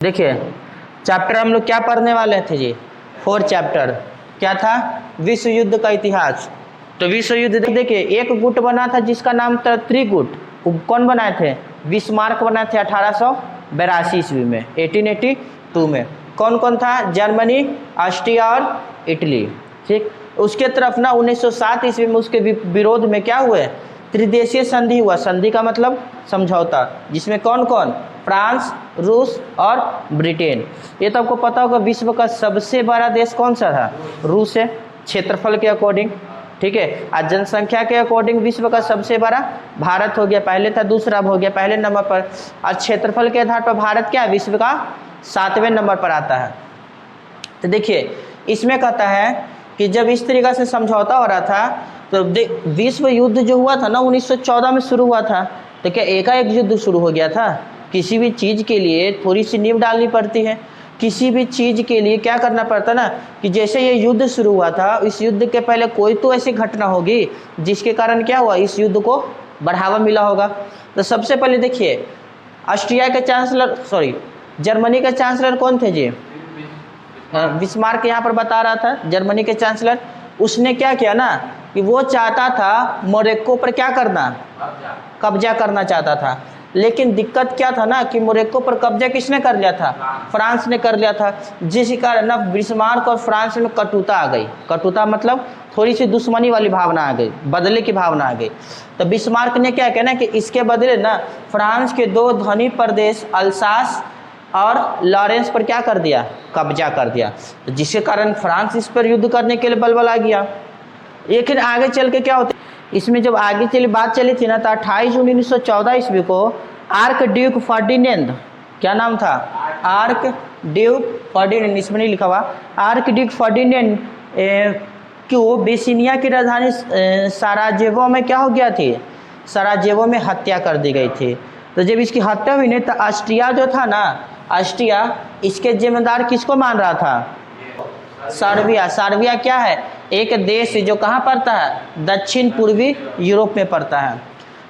देखिए चैप्टर हम लोग क्या पढ़ने वाले थे जी, 4 चैप्टर। क्या था? विश्व युद्ध का इतिहास। तो विश्व युद्ध देखिए एक गुट बना था जिसका नाम था त्रिगुट। कौन बनाए थे? बिस्मार्क बनाए थे 1882 ईस्वी में, 1882 में। कौन कौन था? जर्मनी, ऑस्ट्रिया और इटली। ठीक, उसके तरफ ना 1907 ईस्वी में उसके विरोध में क्या हुए? त्रिदेशीय संधि हुआ। संधि का मतलब समझौता, जिसमें कौन कौन? फ्रांस, रूस और ब्रिटेन। ये तो आपको पता होगा विश्व का सबसे बड़ा देश कौन सा था? रूस है, क्षेत्रफल के अकॉर्डिंग। ठीक है, आज जनसंख्या के अकॉर्डिंग विश्व का सबसे बड़ा भारत हो गया, पहले था, दूसरा हो गया पहले नंबर पर। आज क्षेत्रफल के आधार पर भारत क्या है? विश्व का 7वें नंबर पर आता है। तो देखिए इसमें कहता है कि जब इस तरीका से समझौता हो रहा था तो विश्व युद्ध जो हुआ था ना 1914 में शुरू हुआ था। तो क्या एकाएक युद्ध शुरू हो गया था? किसी भी चीज़ के लिए थोड़ी सी नींव डालनी पड़ती है। किसी भी चीज़ के लिए क्या करना पड़ता ना कि जैसे ये युद्ध शुरू हुआ था, इस युद्ध के पहले कोई तो ऐसी घटना होगी जिसके कारण क्या हुआ, इस युद्ध को बढ़ावा मिला होगा। तो सबसे पहले देखिए ऑस्ट्रिया के चांसलर, सॉरी जर्मनी के चांसलर कौन थे जी? बिस्मार्क यहाँ पर बता रहा था, जर्मनी के चांसलर। उसने क्या किया ना कि वो चाहता था मोरक्को पर क्या करना? कब्जा करना चाहता था। लेकिन दिक्कत क्या था ना कि मोरक्को पर कब्जा किसने कर लिया था? फ्रांस ने कर लिया था। जिस कारण ना बिस्मार्क और फ्रांस में कटुता आ गई। कटुता मतलब थोड़ी सी दुश्मनी वाली भावना आ गई, बदले की भावना आ गई। तो बिस्मार्क ने क्या किया ना कि इसके बदले ना फ्रांस के 2 धनी प्रदेश अल्सास और लॉरेंस पर क्या कर दिया? कब्जा कर दिया। जिसके कारण फ्रांस इस पर युद्ध करने के लिए बलबला गया। लेकिन आगे चल के क्या होता है, इसमें जब आगे चली बात चली थी ना तो 28 जून 1914 ईस्वी को आर्क ड्यूक फर्डिनेंड, क्या नाम था? आर्क ड्यूक फर्डिनेंड, इसमें नहीं लिखा हुआ, आर्क ड्यूक फर्डिनेंड को बेसिनिया की राजधानी सराजेवो में क्या हो गया थी? सराजेवो में हत्या कर दी गई थी। तो जब इसकी हत्या हुई नहीं तो ऑस्ट्रिया जो था ना, ऑस्ट्रिया इसके जिम्मेदार किसको मान रहा था? सर्बिया। सर्बिया क्या है? एक देश जो कहाँ पड़ता है? दक्षिण पूर्वी यूरोप में पड़ता है।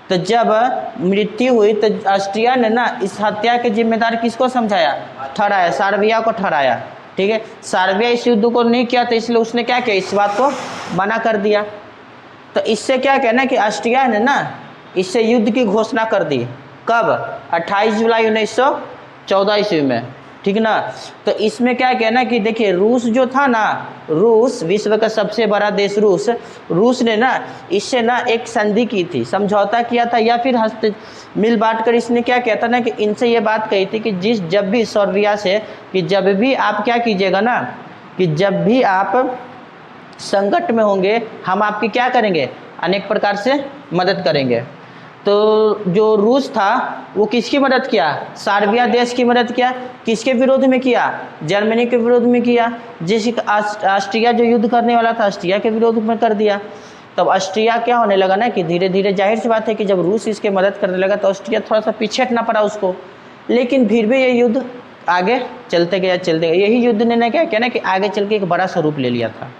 तो जब मृत्यु हुई तो ऑस्ट्रिया ने ना इस हत्या के जिम्मेदार किसको समझाया? ठहराया, सर्बिया को ठहराया। ठीक है, सर्बिया इस युद्ध को नहीं किया तो इसलिए उसने क्या किया? इस बात को मना कर दिया। तो इससे क्या कहना कि ऑस्ट्रिया ने ना इससे युद्ध की घोषणा कर दी। कब? 28 जुलाई 1914 ईस्वी में। ठीक ना। तो इसमें क्या कहना कि देखिए रूस जो था ना, रूस विश्व का सबसे बड़ा देश रूस ने ना इससे ना एक संधि की थी, समझौता किया था, या फिर मिल बांट कर इसने क्या कहता ना कि इनसे ये बात कही थी कि जब भी सर्बिया से कि जब भी आप क्या कीजिएगा ना कि जब भी आप संकट में होंगे हम आपकी क्या करेंगे? अनेक प्रकार से मदद करेंगे। तो जो रूस था वो किसकी मदद किया? सर्बिया देश की मदद किया। किसके विरोध में किया? जर्मनी के विरोध में किया। जैसे ऑस्ट्रिया जो युद्ध करने वाला था ऑस्ट्रिया के विरोध में कर दिया। तब ऑस्ट्रिया क्या होने लगा ना कि धीरे धीरे, जाहिर सी बात है कि जब रूस इसके मदद करने लगा तो ऑस्ट्रिया थोड़ा सा पीछे हटना पड़ा उसको। लेकिन फिर भी ये युद्ध आगे चलते गया। यही युद्ध ने क्या किया ना कि आगे चल के एक बड़ा स्वरूप ले लिया था।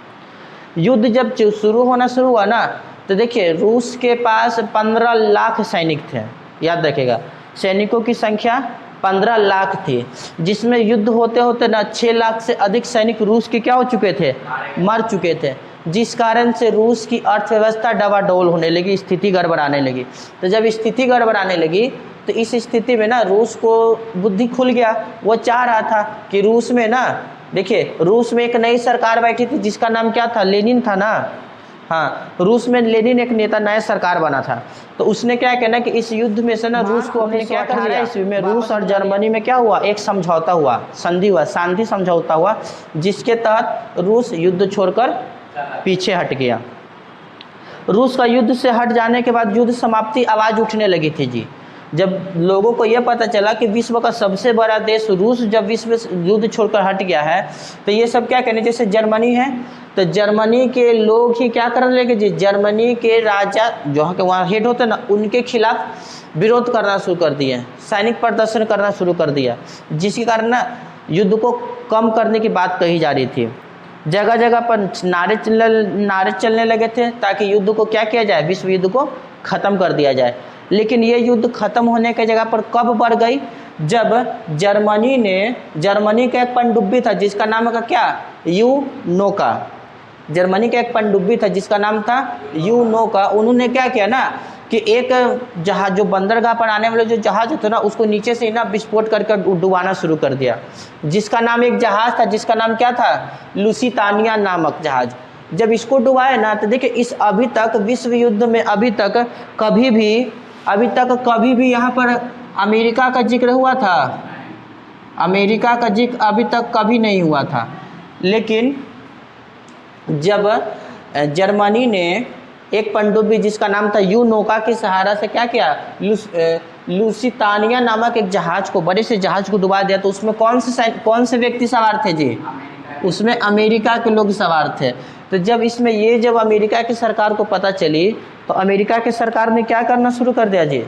युद्ध जब शुरू हुआ ना तो देखिए रूस के पास 15 लाख सैनिक थे। याद रखिएगा, सैनिकों की संख्या 15 लाख थी, जिसमें युद्ध होते होते ना 6 लाख से अधिक सैनिक रूस के क्या हो चुके थे? मर चुके थे। जिस कारण से रूस की अर्थव्यवस्था डवाडोल होने लगी, स्थिति गड़बड़ाने लगी। तो जब स्थिति गड़बड़ाने लगी तो इस स्थिति में ना रूस को बुद्धि खुल गया। वो चाह रहा था कि रूस में ना, देखिए रूस में एक नई सरकार बैठी थी जिसका नाम क्या था? लेनिन था ना। हाँ, रूस में लेनिन एक नेता, नया सरकार बना था। तो उसने क्या कहना कि इस युद्ध में से ना रूस को अपने क्या कर दिया? ईस्वी में रूस और जर्मनी में क्या हुआ? एक समझौता हुआ, संधि हुआ, शांति समझौता हुआ, जिसके तहत रूस युद्ध छोड़कर पीछे हट गया। रूस का युद्ध से हट जाने के बाद युद्ध समाप्ति आवाज़ उठने लगी थी जी। जब लोगों को यह पता चला कि विश्व का सबसे बड़ा देश रूस जब विश्व युद्ध छोड़कर हट गया है तो ये सब क्या कहने, जैसे जर्मनी है तो जर्मनी के लोग ही क्या करने लगे जी? जर्मनी के राजा जो के वहाँ हेड होते ना, उनके खिलाफ विरोध करना शुरू कर दिए, सैनिक प्रदर्शन करना शुरू कर दिया, जिसके कारण ना युद्ध को कम करने की बात कही जा रही थी। जगह जगह पर नारे चलने लगे थे ताकि युद्ध को क्या किया जाए? विश्व युद्ध को ख़त्म कर दिया जाए। लेकिन ये युद्ध खत्म होने की जगह पर कब बढ़ गई? जब जर्मनी का एक पनडुब्बी था जिसका नाम का क्या, यूनोका। जर्मनी का एक पनडुब्बी था जिसका नाम था यूनोका। उन्होंने क्या किया ना कि एक जहाज, जो बंदरगाह पर आने वाले जो जहाज होते ना, उसको नीचे से ना विस्फोट करके डुबाना शुरू कर दिया। जिसका नाम, एक जहाज था जिसका नाम क्या था, लुसितानिया नामक जहाज। जब इसको डुबाया ना, तो देखिए इस अभी तक विश्व युद्ध में अभी तक कभी भी यहाँ पर अमेरिका का जिक्र हुआ था? अमेरिका का जिक्र अभी तक कभी नहीं हुआ था। लेकिन जब जर्मनी ने एक पनडुब्बी जिसका नाम था यूनोका के सहारा से क्या किया, लुसितानिया नामक एक जहाज को, बड़े से जहाज को डुबा दिया, तो उसमें कौन से व्यक्ति सवार थे जी? उसमें अमेरिका के लोग सवार थे। तो जब अमेरिका की सरकार को पता चली, तो अमेरिका की सरकार ने क्या करना शुरू कर दिया जी?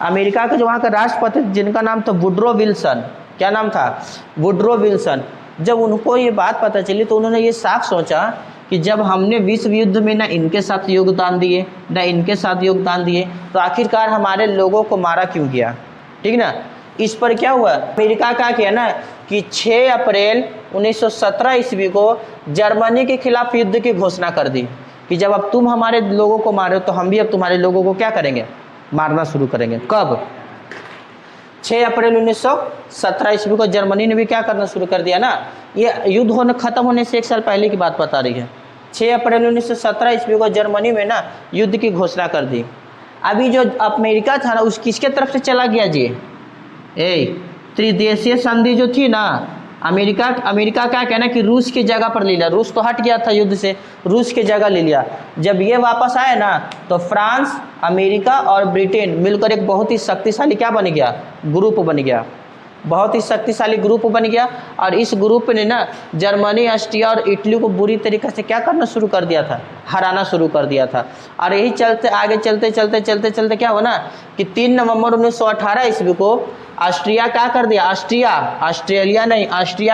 अमेरिका के जो वहाँ का राष्ट्रपति जिनका नाम था वुडरो विल्सन, क्या नाम था, वुडरो विल्सन। जब उनको ये बात पता चली तो उन्होंने ये साफ सोचा कि जब हमने विश्व युद्ध में ना इनके साथ योगदान दिए ना इनके साथ योगदान दिए, तो आखिरकार हमारे लोगों को मारा क्यों गया, ठीक ना। इस पर क्या हुआ, अमेरिका का किया ना कि 6 अप्रैल 1917 ईस्वी को जर्मनी के खिलाफ युद्ध की घोषणा कर दी कि जब अब तुम हमारे लोगों को मारे हो तो हम भी अब तुम्हारे लोगों को क्या करेंगे, मारना शुरू करेंगे। कब? 6 अप्रैल 1917 ईस्वी को जर्मनी ने भी क्या करना शुरू कर दिया ना। ये युद्ध खत्म होने से 1 साल पहले की बात बता रही है। 6 अप्रैल 1917 ईस्वी को जर्मनी में ना युद्ध की घोषणा कर दी। अभी जो अमेरिका था ना, उस किसके तरफ से चला गया जी? त्रिदेशीय संधि जो थी ना, अमेरिका क्या कहना कि रूस की जगह पर ले लिया। रूस तो हट गया था युद्ध से, रूस की जगह ले लिया। जब ये वापस आए ना, तो फ्रांस, अमेरिका और ब्रिटेन मिलकर एक बहुत ही शक्तिशाली क्या बन गया, ग्रुप बन गया, बहुत ही शक्तिशाली ग्रुप बन गया। और इस ग्रुप ने ना जर्मनी, ऑस्ट्रिया और इटली को बुरी तरीके से क्या करना शुरू कर दिया था, हराना शुरू कर दिया था। और यही चलते आगे चलते क्या हुआ ना कि 3 नवंबर 1918 ईस्वी को ऑस्ट्रिया क्या कर दिया, ऑस्ट्रिया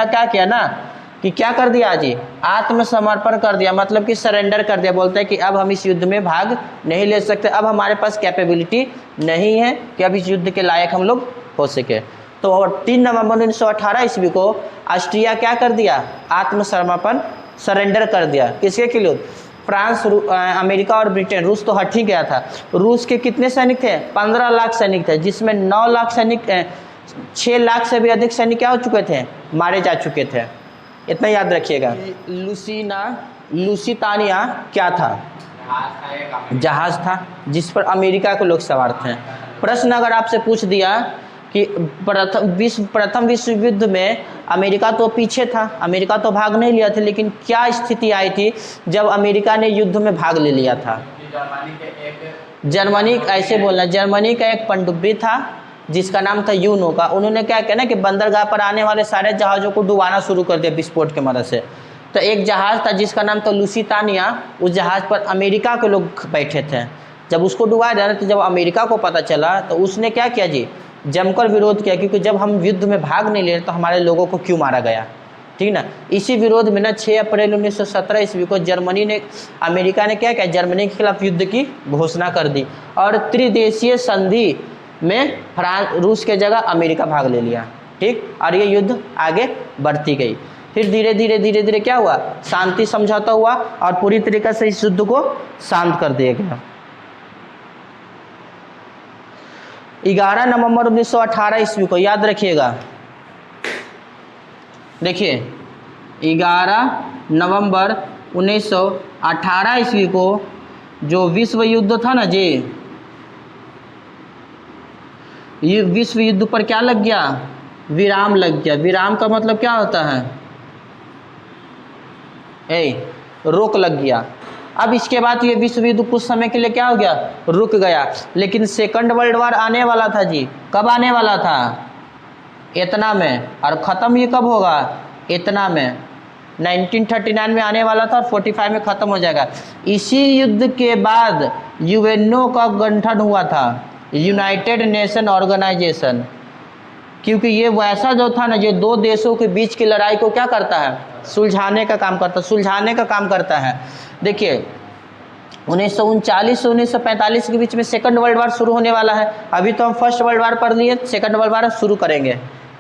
क्या किया ना कि क्या कर दिया जी, आत्मसमर्पण कर दिया, मतलब कि सरेंडर कर दिया। बोलते हैं कि अब हम इस युद्ध में भाग नहीं ले सकते, अब हमारे पास कैपेबिलिटी नहीं है कि अब इस युद्ध के लायक हम लोग हो सके। तो 3 नवंबर 1918 ईस्वी को ऑस्ट्रिया क्या कर दिया, आत्मसमर्पण, सरेंडर कर दिया। किसके खिलाफ? फ्रांस, अमेरिका और ब्रिटेन। रूस तो हट ही गया था। रूस के कितने सैनिक थे? 15 लाख सैनिक थे, जिसमें 9 लाख सैनिक, 6 लाख से भी अधिक सैनिक क्या हो चुके थे, मारे जा चुके थे। इतना याद रखिएगा। लुसितानिया क्या था? जहाज था जिस पर अमेरिका के लोग सवार थे। प्रश्न अगर आपसे पूछ दिया कि प्रथम विश्व युद्ध में अमेरिका तो पीछे था, अमेरिका तो भाग नहीं लिया था, लेकिन क्या स्थिति आई थी जब अमेरिका ने युद्ध में भाग ले लिया था? जर्मनी का एक पनडुब्बी था जिसका नाम था यूनोका। उन्होंने क्या किया ना कि बंदरगाह पर आने वाले सारे जहाज़ों को डुबाना शुरू कर दिया विस्फोट के मदद से। तो एक जहाज़ था जिसका नाम था लुसितानिया, उस जहाज़ पर अमेरिका के लोग बैठे थे। जब उसको डुबाया जाना, तो जब अमेरिका को पता चला तो उसने क्या किया जी, जमकर विरोध किया, क्योंकि जब हम युद्ध में भाग नहीं ले रहे तो हमारे लोगों को क्यों मारा गया, ठीक ना। इसी विरोध में ना 6 अप्रैल 1917 ईस्वी को अमेरिका ने क्या किया, जर्मनी के खिलाफ युद्ध की घोषणा कर दी और त्रिदेशीय संधि में रूस के जगह अमेरिका भाग ले लिया, ठीक। और ये युद्ध आगे बढ़ती गई। फिर धीरे धीरे क्या हुआ, शांति समझौता हुआ और पूरी तरीके से इस युद्ध को शांत कर दिया गया। 11 नवंबर 1918 ईस्वी को याद रखिएगा, देखिए 11 नवंबर 1918 ईस्वी को जो विश्व युद्ध था ना जी, ये विश्व युद्ध पर क्या लग गया, विराम लग गया। विराम का मतलब क्या होता है, रोक लग गया। अब इसके बाद ये विश्व युद्ध कुछ समय के लिए क्या हो गया, रुक गया। लेकिन सेकंड वर्ल्ड वॉर आने वाला था जी, कब आने वाला था, इतना में, और ख़त्म ये कब होगा, इतना में, 1939 में आने वाला था और 45 में ख़त्म हो जाएगा। इसी युद्ध के बाद यूएनओ का गठन हुआ था, यूनाइटेड नेशन ऑर्गेनाइजेशन, क्योंकि ये वैसा जो था ना, जो दो देशों के बीच की लड़ाई को क्या करता है, सुलझाने का काम करता है, देखिए 1939 से 1945 के बीच में सेकंड वर्ल्ड वार शुरू होने वाला है। अभी तो हम फर्स्ट वर्ल्ड वार पढ़ लिए, सेकंड वर्ल्ड वार शुरू करेंगे,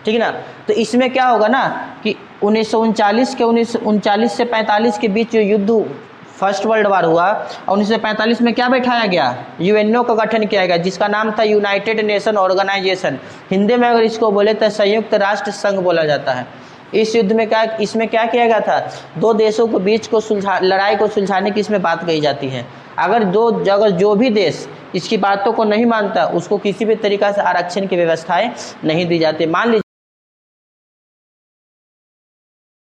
ठीक है ना। तो इसमें क्या होगा ना कि 1939 से 45 के बीच जो युद्ध फर्स्ट वर्ल्ड वार हुआ, और 1945 में क्या बैठाया गया, यूएनओ का गठन किया गया, जिसका नाम था यूनाइटेड नेशन ऑर्गेनाइजेशन। हिंदी में अगर इसको बोले तो संयुक्त राष्ट्र संघ बोला जाता है। इस युद्ध में इसमें क्या किया गया था, दो देशों के बीच को लड़ाई को सुलझाने की इसमें बात कही जाती है। अगर जो भी देश इसकी बातों को नहीं मानता, उसको किसी भी तरीक़ा से आरक्षण की व्यवस्थाएं नहीं दी जाती। मान लीजिए